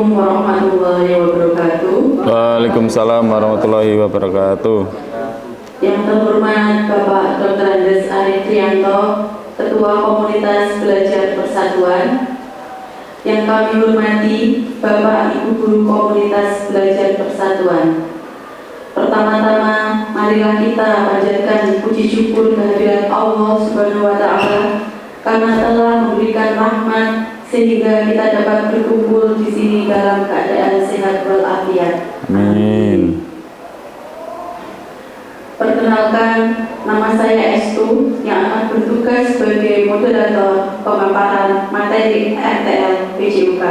Assalamualaikum warahmatullahi wabarakatuh. Waalaikumsalam warahmatullahi wabarakatuh. Yang terhormat Bapak Dr. Andes Ari Trianto, Ketua Komunitas Belajar Persatuan. Yang kami hormati Bapak Ibu Guru Komunitas Belajar Persatuan. Pertama-tama, marilah kita panjatkan puji syukur kehadirat Allah Subhanahu wa Ta'ala karena telah memberikan rahmat sehingga kita dapat berkumpul di sini dalam keadaan sehat walafiat. Amin. Perkenalkan, nama saya Estu yang akan bertugas sebagai moderator pemaparan materi RTL PJUK.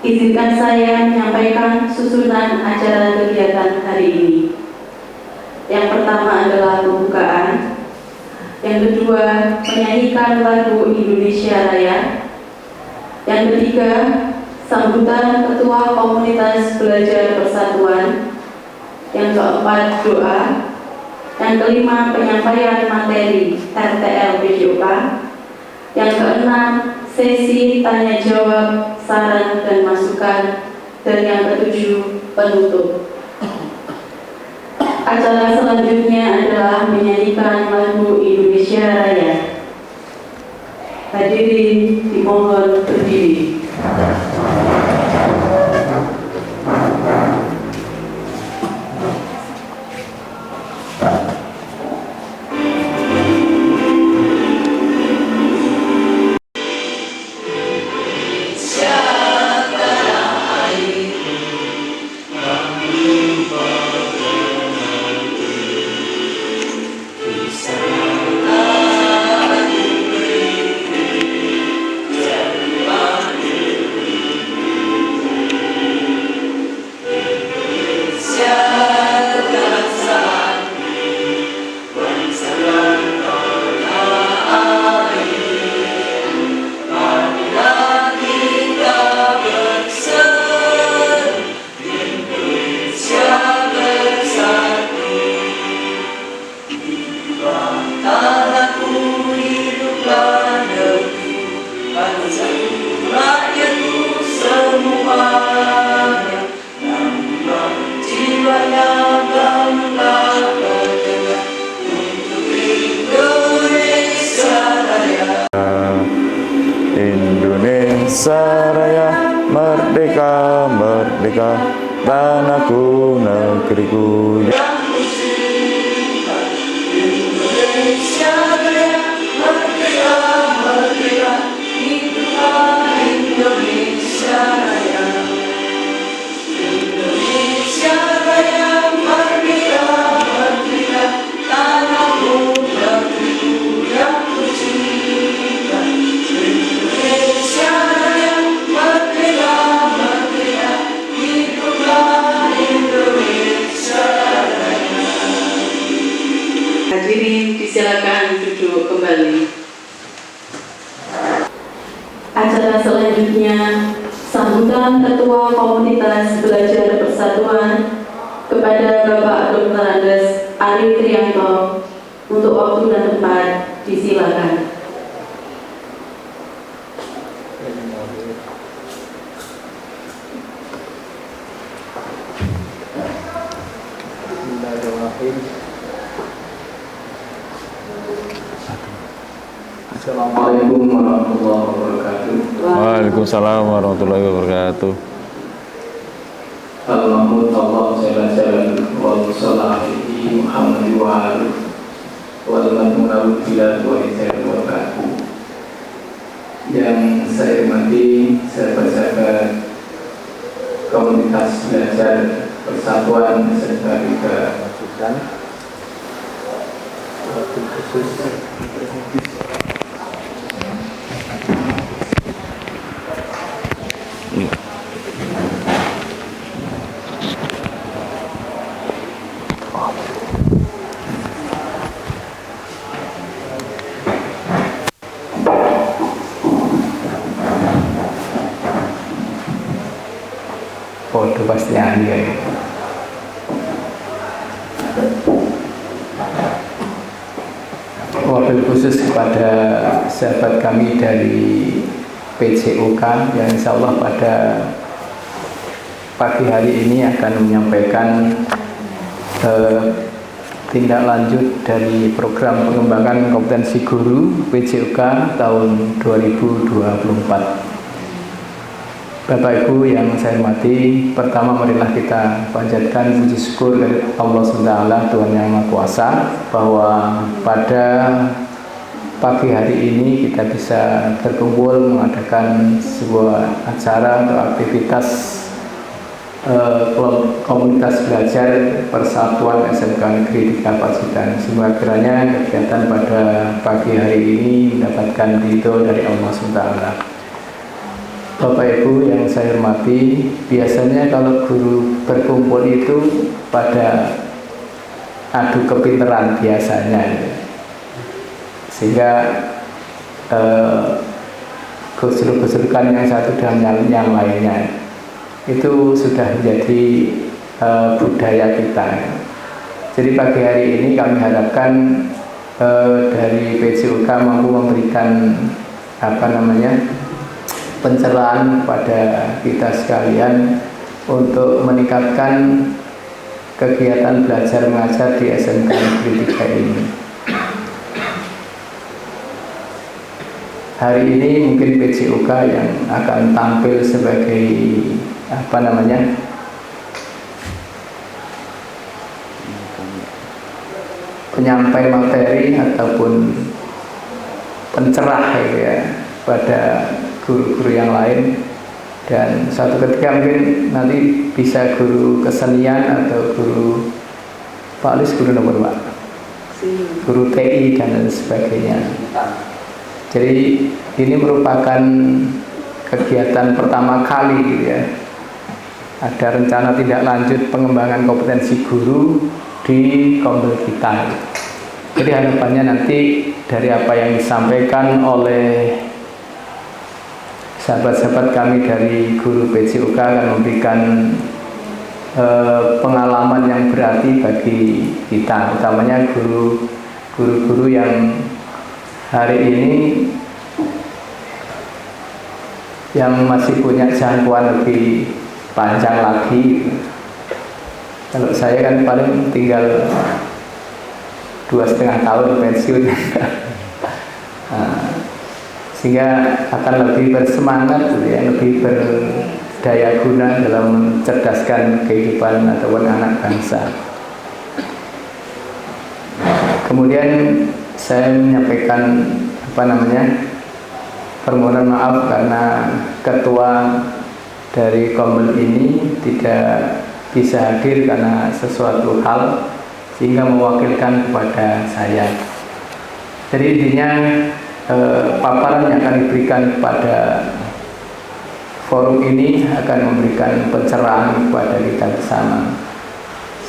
Izinkan saya menyampaikan susunan acara kegiatan hari ini. Yang pertama adalah pembukaan, yang kedua menyanyikan lagu Indonesia Raya, yang ketiga sambutan Ketua Komunitas Belajar Persatuan, yang keempat doa, yang kelima penyampaian materi RTL PJUK, yang keenam sesi tanya jawab, saran dan masukan, dan yang ketujuh penutup. Acara selanjutnya adalah menyanyikan lagu Indonesia Raya. Hadirin dimohon berdiri. Indonesia Raya, merdeka, merdeka, tanahku, negeriku. Indonesia Raya, merdeka, merdeka, hiduplah Indonesia Raya. Indonesia Raya, merdeka, merdeka, tanahku, negeriku yang kucinta. Indonesia Raya, merdeka, merdeka, hiduplah Indonesia Raya. Hadirin disilakan duduk kembali. Acara selanjutnya sambutan Ketua Komunitas Belajar Persatuan kepada Bapak Dr. Andes Ari Trianto. Untuk waktu dan tempat disilakan. Assalamualaikum warahmatullahi wabarakatuh. Waalaikumsalam warahmatullahi wabarakatuh. Al-Mahmud Allah Jalla Jalla wa Salahihi Muhammad wa alihi wal madmunawud bilad wa hidayat wa barakatuh. Yang saya hormati sahabat-sahabat Komunitas Belajar Persatuan serta juga khusus foto pasti ahli ya. Wabil khusus kepada sahabat kami dari PJUK yang insya Allah pada pagi hari ini akan menyampaikan tindak lanjut dari program pengembangan kompetensi guru PJOK tahun 2024. Bapak Ibu yang saya hormati, pertama marilah kita panjatkan puji syukur dari Allah SWT, Tuhan Yang Maha Kuasa, bahwa pada pagi hari ini kita bisa berkumpul mengadakan sebuah acara atau aktivitas komunitas belajar Persatuan SMK Negeri 3 Pacitan. Semoga kiranya kegiatan pada pagi hari ini mendapatkan ridho dari Allah SWT. Bapak Ibu yang saya hormati, biasanya kalau guru berkumpul itu pada adu kepinteran biasanya, sehingga gusur-gusurkan yang satu dengan yang lainnya itu sudah menjadi budaya kita. Jadi pagi hari ini kami harapkan dari PJOK mampu memberikan pencerahan kepada kita sekalian untuk meningkatkan kegiatan belajar mengajar di SMK Negeri 3 ini. Hari ini mungkin PJOK yang akan tampil sebagai penyampai materi ataupun pencerah ya pada guru-guru yang lain, dan suatu ketika mungkin nanti bisa guru kesenian atau guru Pak Alis, guru nomor Pak, guru TI dan lain sebagainya. Jadi ini merupakan kegiatan pertama kali gitu ya. Ada rencana tindak lanjut pengembangan kompetensi guru di Kombel kita. Jadi harapannya nanti dari apa yang disampaikan oleh sahabat-sahabat kami dari guru PJOK akan memberikan pengalaman yang berarti bagi kita, utamanya guru-guru yang hari ini yang masih punya jangkauan lebih panjang lagi. Kalau saya kan paling tinggal 2,5 tahun pensiun. Sehingga akan lebih bersemangat, lebih berdaya guna dalam mencerdaskan kehidupan ataupun anak bangsa. Kemudian saya menyampaikan permohonan maaf karena ketua dari Kombel ini tidak bisa hadir karena sesuatu hal, sehingga mewakilkan kepada saya. Jadi intinya paparan yang akan diberikan kepada forum ini akan memberikan pencerahan kepada kita bersama.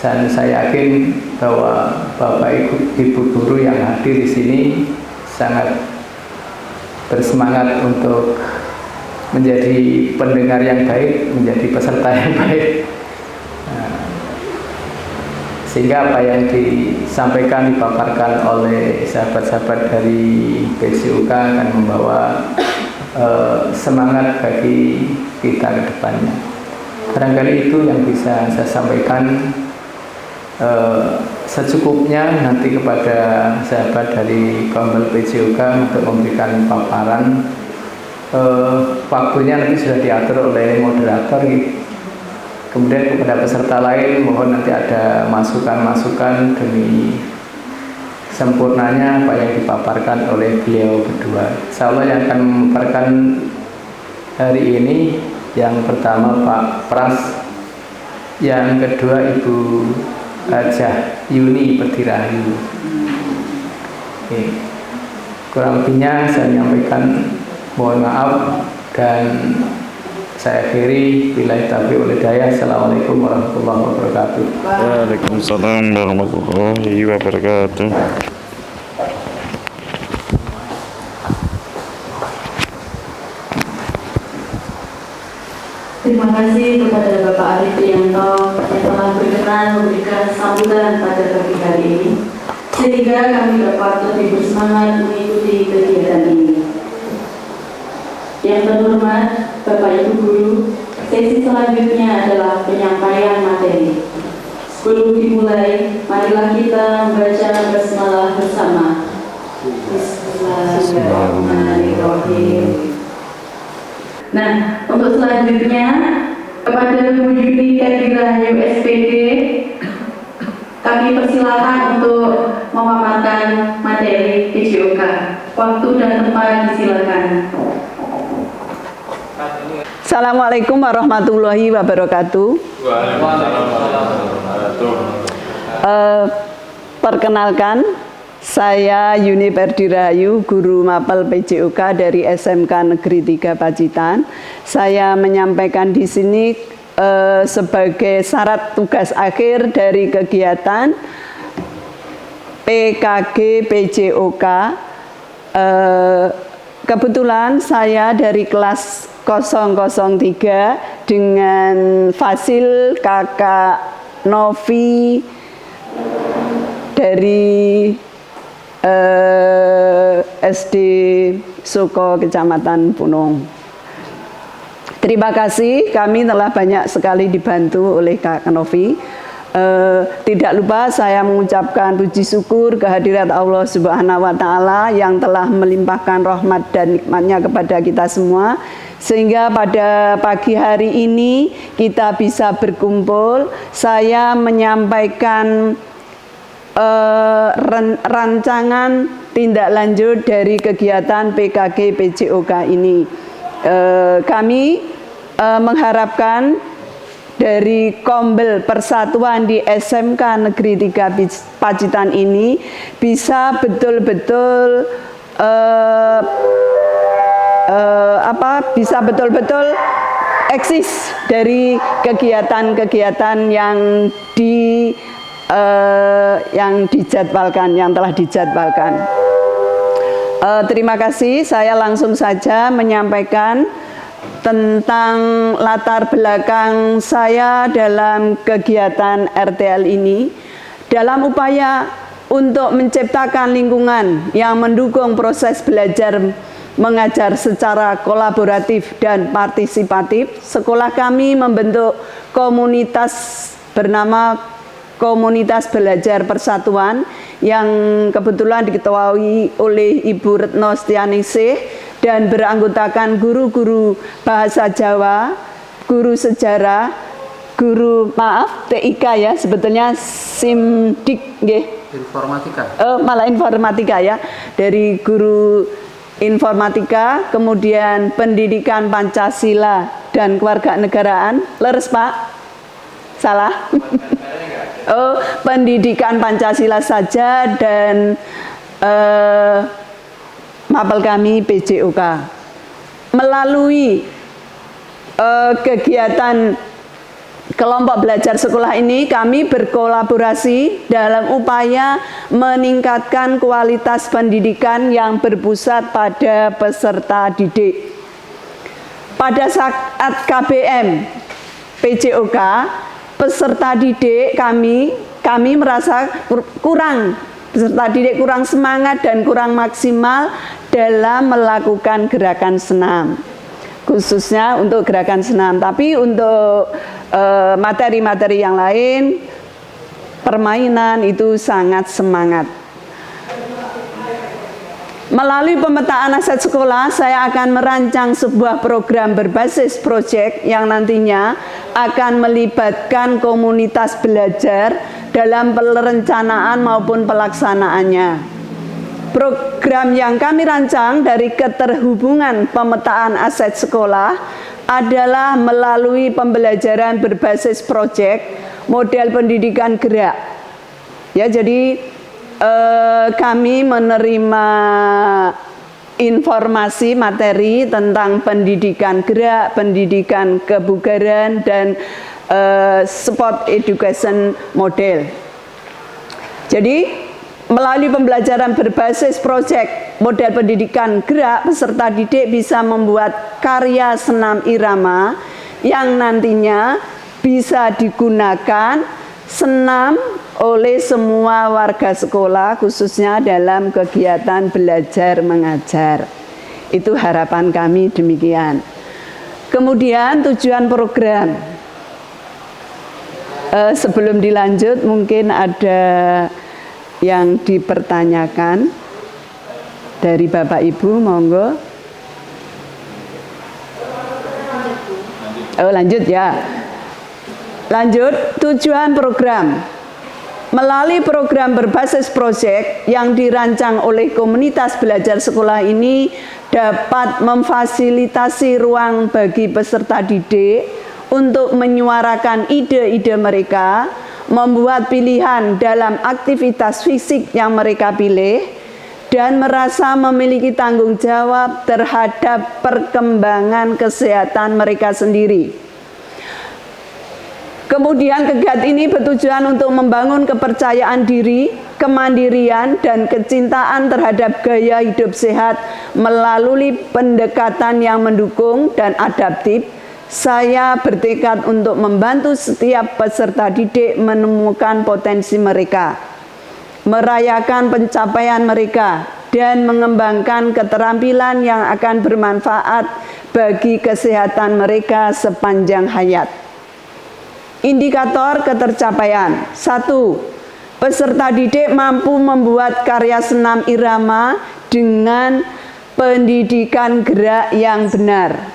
Dan saya yakin bahwa Bapak Ibu guru yang hadir di sini sangat bersemangat untuk menjadi pendengar yang baik, menjadi peserta yang baik. Sehingga apa yang disampaikan, dipaparkan oleh sahabat-sahabat dari PJOK akan membawa semangat bagi kita ke depannya. Barangkali itu yang bisa saya sampaikan secukupnya. Nanti kepada sahabat dari Kombel PJOK untuk memberikan paparan. Waktunya nanti sudah diatur oleh moderator gitu. Kemudian kepada peserta lain mohon nanti ada masukan-masukan demi sempurnanya apa yang dipaparkan oleh beliau berdua. Insyaallah yang akan memaparkan hari ini yang pertama Pak Pras, yang kedua Ibu Hajah Yuni Pedirayu. Oke. Kurang lebihnya saya menyampaikan mohon maaf dan saya akhiri. Billahi taufiq wal hidayah. Assalamualaikum warahmatullahi wabarakatuh. Waalaikumsalam warahmatullahi wabarakatuh. Terima kasih kepada Bapak Arif Priyanto yang telah berkenan memberikan sambutan pada pagi hari ini, sehingga kami dapat lebih bersemangat mengikuti kegiatan ini. Yang terhormat Bapak Ibu Guru, Sesi selanjutnya adalah penyampaian materi. Sebelum dimulai, marilah kita membaca basmalah bersama. Bismillahirrahmanirrahim. Nah, untuk selanjutnya kepada Bu Yuni Kadirahayu SPD, kami persilakan untuk memaparkan materi PJOK. Waktu dan tempat disilakan. Assalamualaikum warahmatullahi wabarakatuh. Perkenalkan, saya Yuni Kadirahayu, guru mapel PJOK dari SMK Negeri 3 Pacitan. Saya menyampaikan di sini sebagai syarat tugas akhir dari kegiatan PKG PJOK. Kebetulan saya dari kelas 003 dengan Fasil Kakak Novi dari SD Suko Kecamatan Punung. Terima kasih, kami telah banyak sekali dibantu oleh Kak Novi. Tidak lupa saya mengucapkan puji syukur kehadirat Allah Subhanahu wa Ta'ala yang telah melimpahkan rahmat dan nikmatnya kepada kita semua, sehingga pada pagi hari ini kita bisa berkumpul. Saya menyampaikan rancangan tindak lanjut dari kegiatan PKG PJOK ini. Kami mengharapkan dari Kombel Persatuan di SMK Negeri 3 Pacitan ini bisa betul-betul bisa betul-betul eksis dari kegiatan-kegiatan yang dijadwalkan, yang telah dijadwalkan. Terima kasih, saya langsung saja menyampaikan tentang latar belakang saya dalam kegiatan RTL ini. Dalam upaya untuk menciptakan lingkungan yang mendukung proses belajar mengajar secara kolaboratif dan partisipatif, sekolah kami membentuk komunitas bernama Komunitas Belajar Persatuan yang kebetulan diketuai oleh Ibu Retno Stianingsih dan beranggotakan guru-guru bahasa Jawa, guru sejarah, guru TIK ya, sebetulnya SIMDIK nggih. Informatika. Malah informatika ya, dari guru informatika, kemudian pendidikan Pancasila dan kewarganegaraan. Leres Pak? Salah? Pendidikan Pancasila saja dan mapel kami PJOK. Melalui kegiatan kelompok belajar sekolah ini, kami berkolaborasi dalam upaya meningkatkan kualitas pendidikan yang berpusat pada peserta didik. Pada saat KBM PJOK, peserta didik kami merasa kurang, peserta didik kurang semangat dan kurang maksimal dalam melakukan gerakan senam, khususnya untuk gerakan senam. Tapi untuk materi-materi yang lain, permainan itu sangat semangat. Melalui pemetaan aset sekolah, saya akan merancang sebuah program berbasis proyek yang nantinya akan melibatkan komunitas belajar dalam perencanaan maupun pelaksanaannya. Program yang kami rancang dari keterhubungan pemetaan aset sekolah adalah melalui pembelajaran berbasis proyek model pendidikan gerak. Ya, jadi kami menerima informasi materi tentang pendidikan gerak, pendidikan kebugaran, dan sport education model. Jadi melalui pembelajaran berbasis proyek model pendidikan gerak, peserta didik bisa membuat karya senam irama yang nantinya bisa digunakan senam oleh semua warga sekolah, khususnya dalam kegiatan belajar mengajar. Itu harapan kami demikian. Kemudian tujuan program. Sebelum dilanjut mungkin ada yang dipertanyakan dari Bapak Ibu, monggo. Lanjut ya. Lanjut, tujuan program. Melalui program berbasis proyek yang dirancang oleh komunitas belajar sekolah ini dapat memfasilitasi ruang bagi peserta didik untuk menyuarakan ide-ide mereka, membuat pilihan dalam aktivitas fisik yang mereka pilih, dan merasa memiliki tanggung jawab terhadap perkembangan kesehatan mereka sendiri. Kemudian kegiatan ini bertujuan untuk membangun kepercayaan diri, kemandirian, dan kecintaan terhadap gaya hidup sehat melalui pendekatan yang mendukung dan adaptif. Saya bertekad untuk membantu setiap peserta didik menemukan potensi mereka, merayakan pencapaian mereka, dan mengembangkan keterampilan yang akan bermanfaat bagi kesehatan mereka sepanjang hayat. Indikator ketercapaian. 1. Peserta didik mampu membuat karya senam irama dengan pendidikan gerak yang benar.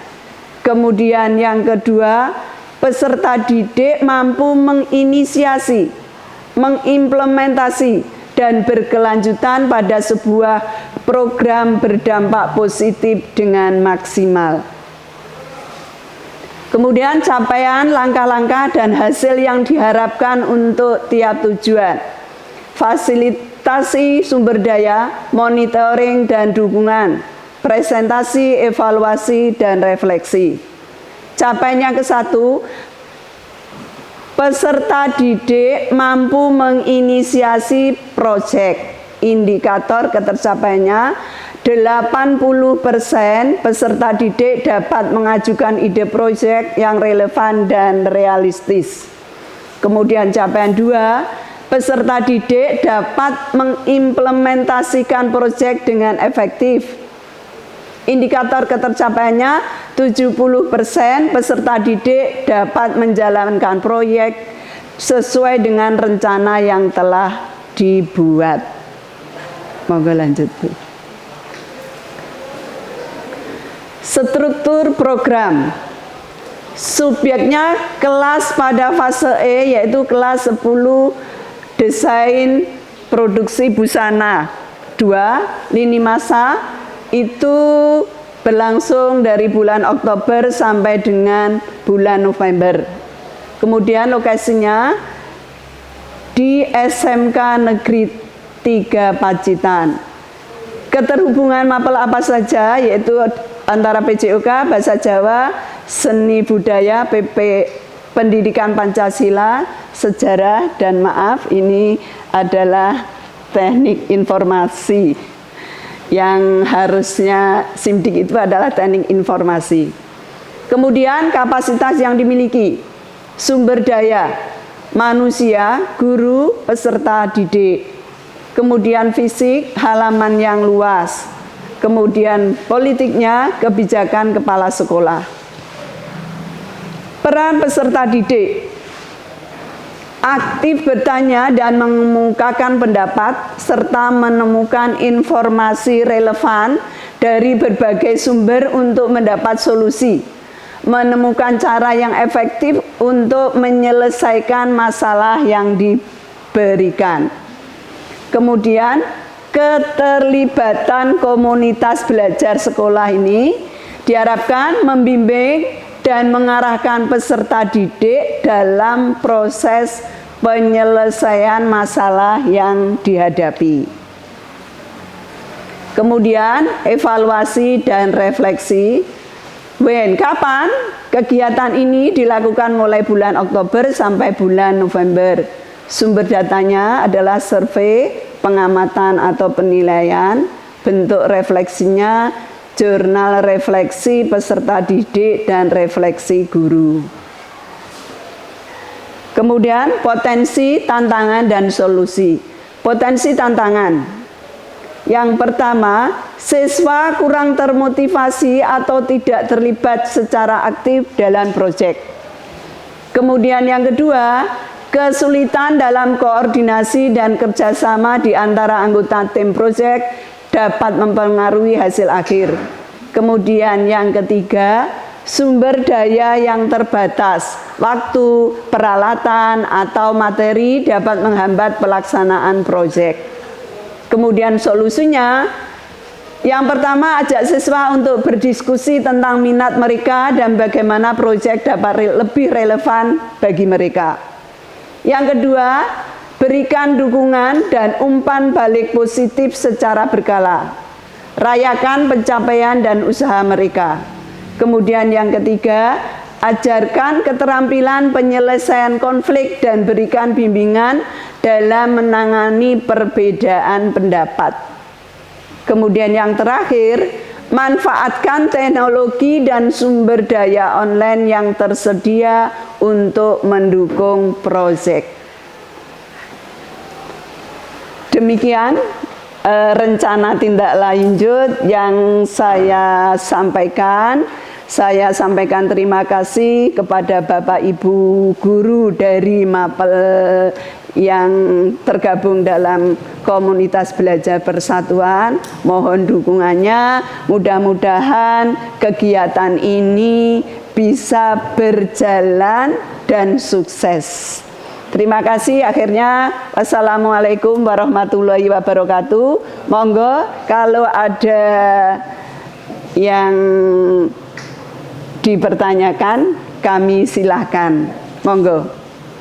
Kemudian yang kedua, peserta didik mampu menginisiasi, mengimplementasi, dan berkelanjutan pada sebuah program berdampak positif dengan maksimal. Kemudian capaian, langkah-langkah, dan hasil yang diharapkan untuk tiap tujuan. Fasilitasi sumber daya, monitoring dan dukungan, presentasi, evaluasi, dan refleksi. Capaiannya ke-1, peserta didik mampu menginisiasi proyek. Indikator ketercapaiannya 80% peserta didik dapat mengajukan ide proyek yang relevan dan realistis. Kemudian capaian 2, peserta didik dapat mengimplementasikan proyek dengan efektif. Indikator ketercapaiannya 70% peserta didik dapat menjalankan proyek sesuai dengan rencana yang telah dibuat. Monggo lanjut, Bu. Struktur program. Subjeknya kelas pada fase E, yaitu kelas 10 desain produksi busana. 2. Lini masa itu berlangsung dari bulan Oktober sampai dengan bulan November. Kemudian lokasinya di SMK Negeri 3 Pacitan. Keterhubungan mapel apa saja, yaitu antara PJOK, Bahasa Jawa, Seni Budaya, PP Pendidikan Pancasila, Sejarah, dan maaf, ini adalah teknik informasi. Yang harusnya SIMDIK itu adalah teknik informasi. Kemudian kapasitas yang dimiliki, sumber daya, manusia, guru, peserta didik. Kemudian fisik, halaman yang luas. Kemudian politiknya, kebijakan kepala sekolah. Peran peserta didik, aktif bertanya dan mengemukakan pendapat, serta menemukan informasi relevan dari berbagai sumber untuk mendapat solusi, menemukan cara yang efektif untuk menyelesaikan masalah yang diberikan. Kemudian keterlibatan komunitas belajar sekolah ini diharapkan membimbing dan mengarahkan peserta didik dalam proses penyelesaian masalah yang dihadapi. Kemudian evaluasi dan refleksi. Kapan? Kegiatan ini dilakukan mulai bulan Oktober sampai bulan November. Sumber datanya adalah survei, pengamatan atau penilaian. Bentuk refleksinya jurnal refleksi peserta didik dan refleksi guru. Kemudian potensi, tantangan, dan solusi. Potensi tantangan Yang pertama, siswa kurang termotivasi atau tidak terlibat secara aktif dalam proyek. Kemudian yang kedua, kesulitan dalam koordinasi dan kerjasama di antara anggota tim proyek dapat mempengaruhi hasil akhir. Kemudian yang ketiga, sumber daya yang terbatas, waktu, peralatan, atau materi dapat menghambat pelaksanaan proyek. Kemudian solusinya, yang pertama, ajak siswa untuk berdiskusi tentang minat mereka dan bagaimana proyek dapat lebih relevan bagi mereka. Yang kedua, berikan dukungan dan umpan balik positif secara berkala. Rayakan pencapaian dan usaha mereka. Kemudian yang ketiga, ajarkan keterampilan penyelesaian konflik dan berikan bimbingan dalam menangani perbedaan pendapat. Kemudian yang terakhir, manfaatkan teknologi dan sumber daya online yang tersedia untuk mendukung proyek. Demikian rencana tindak lanjut yang saya sampaikan. Saya sampaikan terima kasih kepada Bapak Ibu guru dari Mapel yang tergabung dalam komunitas belajar persatuan. Mohon dukungannya, mudah-mudahan kegiatan ini bisa berjalan dan sukses. Terima kasih. Akhirnya, wassalamualaikum warahmatullahi wabarakatuh. Monggo kalau ada yang dipertanyakan, kami silahkan. Monggo.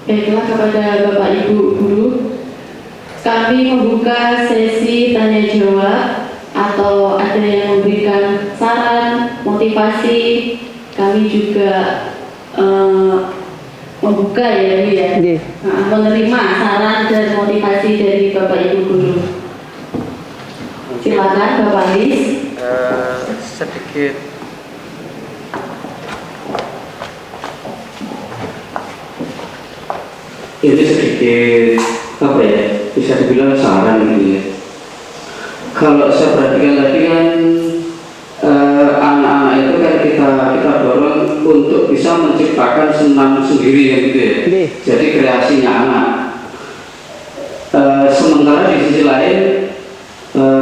Baiklah, kepada Bapak Ibu guru, kami membuka sesi tanya jawab atau ada yang memberikan saran, motivasi. Kami juga membuka ya Bu ya, menerima saran dan motivasi dari Bapak Ibu guru. Silakan Bapak Lis. Sedikit ini sedikit apa ya, bisa dibilang saran gitu ya. Kalau saya perhatikan tadi kan anak-anak itu kan kita dorong untuk bisa menciptakan senam sendiri ya gitu ya. Jadi kreasinya anak. Sementara di sisi lain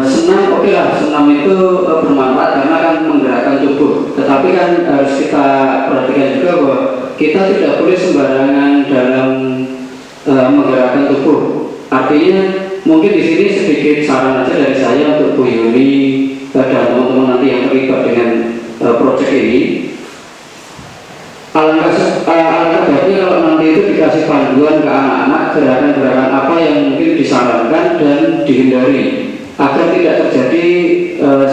senam, oke lah, senam itu bermanfaat karena kan menggerakkan tubuh. Tetapi kan harus kita perhatikan juga bahwa kita tidak boleh sembarangan dalam menggerakkan tubuh. Artinya mungkin di sini sedikit saran aja dari saya untuk Bu Yuni dan teman-teman nanti yang terlibat dengan proyek ini. Alangkah baiknya kalau nanti itu dikasih panduan ke anak-anak gerakan-gerakan apa yang mungkin disarankan dan dihindari agar tidak terjadi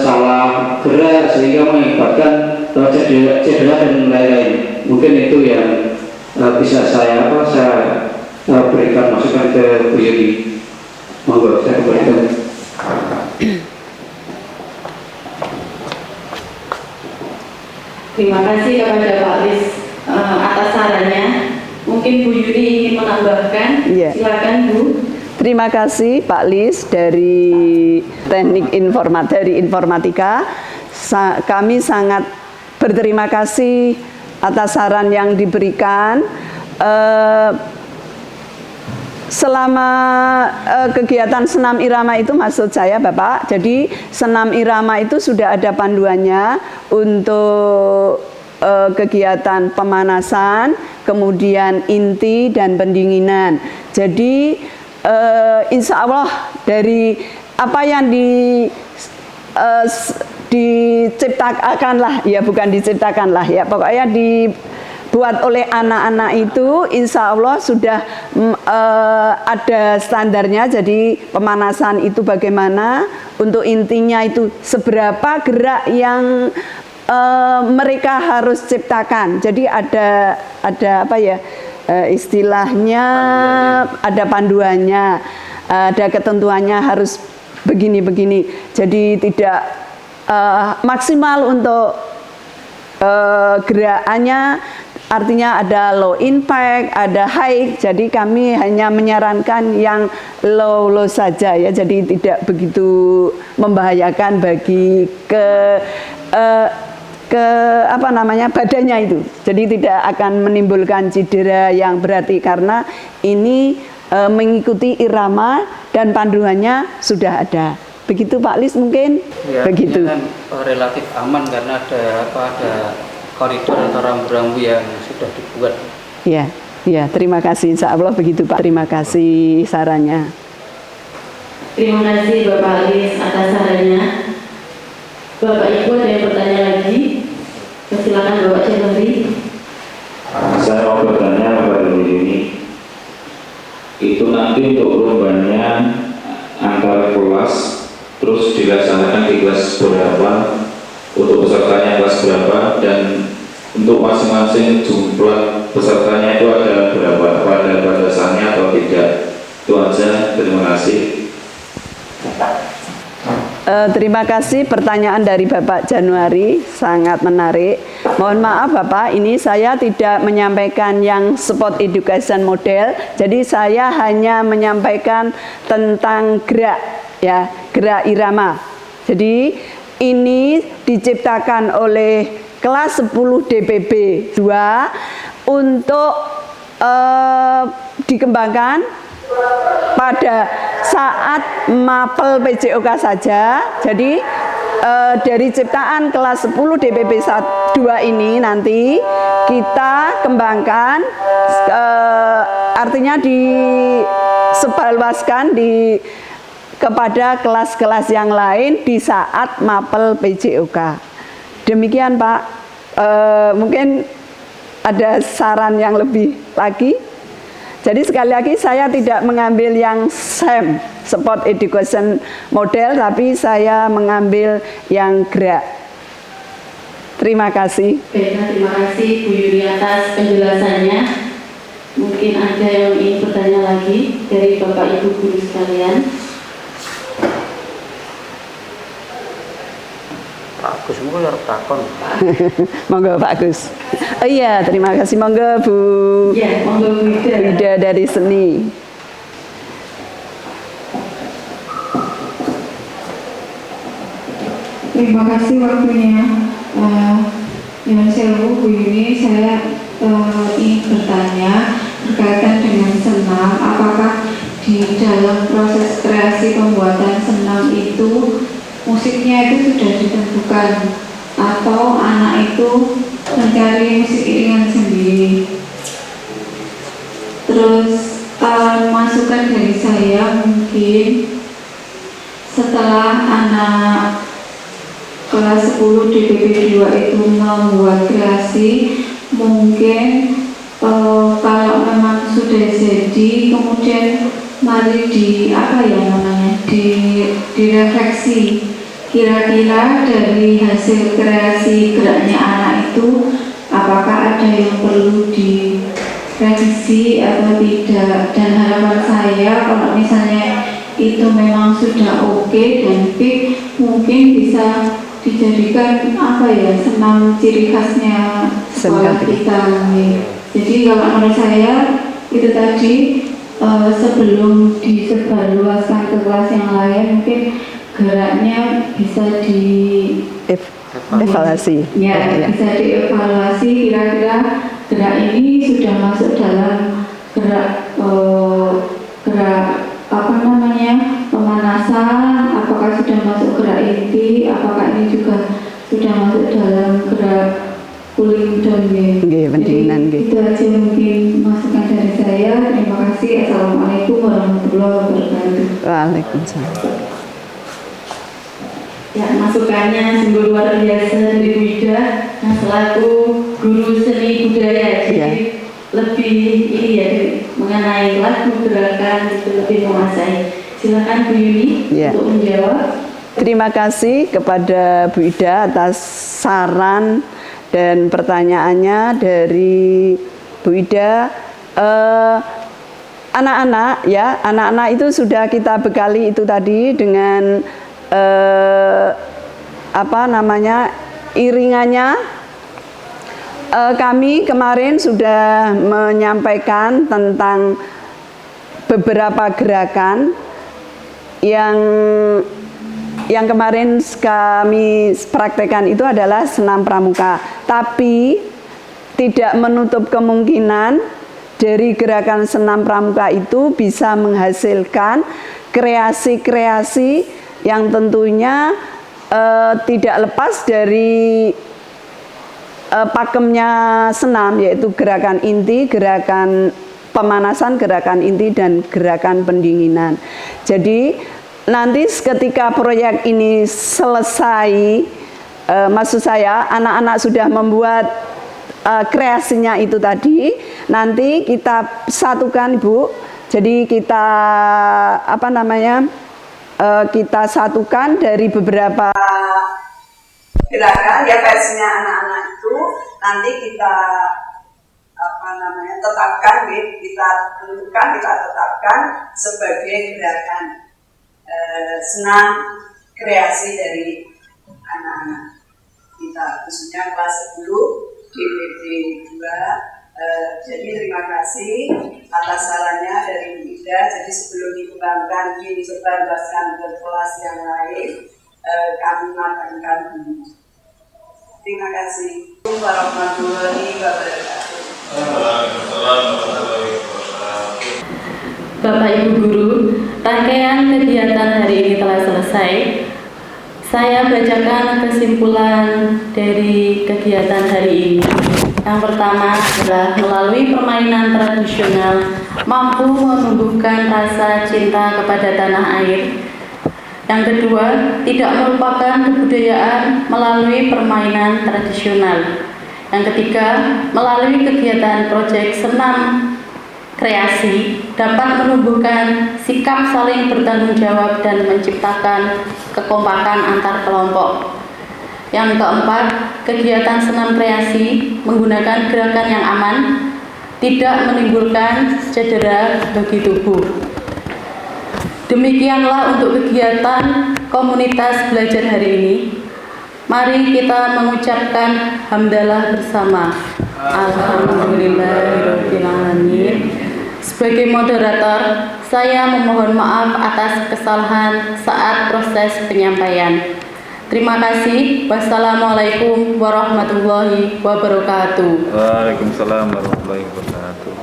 salah gerak sehingga mengakibatkan cedera dan lain-lain. Mungkin itu yang bisa saya berikan masukan ke Bu Yuni. Monggo saya kembalikan. Terima kasih kepada Pak Lis atas sarannya. Mungkin Bu Yuni ingin menambahkan. Silakan Bu. Terima kasih Pak Lis dari Teknik Informatika. Kami sangat berterima kasih atas saran yang diberikan. Selama kegiatan senam irama itu, maksud saya Bapak, jadi senam irama itu sudah ada panduannya untuk kegiatan pemanasan, kemudian inti dan pendinginan. Jadi insya Allah dari apa yang diciptakan lah, ya bukan diciptakan lah ya, pokoknya dibuat oleh anak-anak itu insya Allah sudah ada standarnya. Jadi pemanasan itu bagaimana, untuk intinya itu seberapa gerak yang mereka harus ciptakan. Jadi ada apa ya, istilahnya ada panduannya, ada ketentuannya harus begini-begini. Jadi tidak maksimal untuk gerakannya artinya ada low impact, ada high. Jadi kami hanya menyarankan yang low saja ya. Jadi tidak begitu membahayakan bagi apa namanya badannya itu. Jadi tidak akan menimbulkan cedera yang berarti karena ini mengikuti irama dan panduannya sudah ada. Begitu Pak Lis mungkin? Ya, begitu. kan relatif aman karena ada koridor atau rambu-rambu yang sudah dibuat. Ya, ya, terima kasih. Insya Allah begitu Pak. Terima kasih sarannya. Terima kasih Bapak Lis atas sarannya. Bapak Ibu ada yang bertanya lagi? Silakan Bapak Januari. Saya mau bertanya kepada Bu Yuni, itu nanti untuk lombanya antar kelas, terus dilaksanakan di kelas berapa, untuk pesertanya kelas berapa, dan untuk masing-masing jumlah pesertanya itu ada berapa, pada batasannya atau tidak? Itu aja, terima kasih. Terima kasih pertanyaan dari Bapak Januari, sangat menarik. Mohon maaf Bapak, ini saya tidak menyampaikan yang sport education model, jadi saya hanya menyampaikan tentang gerak, ya, gerak irama. Jadi ini diciptakan oleh kelas 10 DPB 2 untuk dikembangkan pada saat mapel PJOK saja. Jadi dari ciptaan kelas 10 DPP 2 ini nanti kita kembangkan, artinya disebarluaskan kepada kelas-kelas yang lain di saat mapel PJOK. Demikian Pak. Mungkin ada saran yang lebih lagi. Jadi sekali lagi saya tidak mengambil yang SEM, Sport Education Model, tapi saya mengambil yang gerak. Terima kasih. Baiklah, terima kasih Bu Yuni atas penjelasannya. Mungkin ada yang ingin bertanya lagi dari Bapak Ibu guru sekalian. Pak Gus mungkin harus takon. Monggo Pak Gus. Oh iya, terima kasih. Monggo Bu. Ya, monggo Bu Ida. Ida dari seni. Terima kasih waktunya. Yang sewu Bu Yuni, saya ingin bertanya berkaitan dengan senam. Apakah di dalam proses kreasi pembuatan senam itu musiknya itu sudah ditentukan atau anak itu mencari musik iringan sendiri? Terus masukan dari saya mungkin setelah anak kelas 10 DPP 2 itu membuat kreasi, mungkin kalau memang sudah jadi, kemudian mari direfleksi kira-kira dari hasil kreasi geraknya anak itu apakah ada yang perlu direvisi atau tidak. Dan harapan saya kalau misalnya itu memang sudah oke dan fit, mungkin bisa dijadikan senam ciri khasnya sekolah kita. Jadi kalau menurut saya itu tadi sebelum disebarluaskan ke kelas yang lain, mungkin geraknya bisa evaluasi. Ya, bisa dievaluasi kira-kira gerak ini sudah masuk dalam gerak pemanasan, apakah sudah masuk gerak inti, apakah ini juga sudah masuk dalam gerak cooling down ya. Pendinginan nggih. Itu aja mungkin masukan dari saya. Terima kasih. Assalamualaikum warahmatullahi wabarakatuh. Waalaikumsalam. Ya, masukannya sungguh luar biasa dari Bu Ida yang selaku guru seni budaya. Jadi lebih mengenai lagu gerakan itu lebih menguasai. Silakan Bu Yuni untuk menjawab. Terima kasih kepada Bu Ida atas saran dan pertanyaannya dari Bu Ida. Anak-anak itu sudah kita bekali itu tadi dengan iringannya kami kemarin sudah menyampaikan tentang beberapa gerakan yang kemarin kami praktekkan itu adalah senam pramuka. Tapi tidak menutup kemungkinan dari gerakan senam pramuka itu bisa menghasilkan kreasi-kreasi yang tentunya tidak lepas dari pakemnya senam, yaitu gerakan inti, gerakan pemanasan, gerakan inti, dan gerakan pendinginan. Jadi nanti ketika proyek ini selesai, maksud saya anak-anak sudah membuat kreasinya itu tadi, nanti kita satukan Ibu. Jadi kita kita satukan dari beberapa gerakan ya versinya anak-anak itu, nanti kita tetapkan, kita tentukan, kita tetapkan sebagai gerakan senam kreasi dari anak-anak kita, khususnya kelas 10 DPD 2. Jadi terima kasih atas sarannya dari Bu Ida. Jadi sebelum dikembangkan disebarluaskan ke kelas yang lain, kami matangkan dulu. Terima kasih. Warahmatullahi wabarakatuh. Bapak Ibu Guru, rangkaian kegiatan hari ini telah selesai. Saya bacakan kesimpulan dari kegiatan hari ini. Yang pertama adalah melalui permainan tradisional mampu menumbuhkan rasa cinta kepada tanah air. Yang kedua, tidak melupakan kebudayaan melalui permainan tradisional. Yang ketiga, melalui kegiatan proyek senam kreasi dapat menumbuhkan sikap saling bertanggung jawab dan menciptakan kekompakan antar kelompok. Yang keempat, kegiatan senam kreasi menggunakan gerakan yang aman, tidak menimbulkan cedera bagi tubuh. Demikianlah untuk kegiatan komunitas belajar hari ini. Mari kita mengucapkan hamdalah bersama. Alhamdulillahirabbil alamin. Sebagai moderator, saya memohon maaf atas kesalahan saat proses penyampaian. Terima kasih. Wassalamualaikum warahmatullahi wabarakatuh. Waalaikumsalam warahmatullahi wabarakatuh.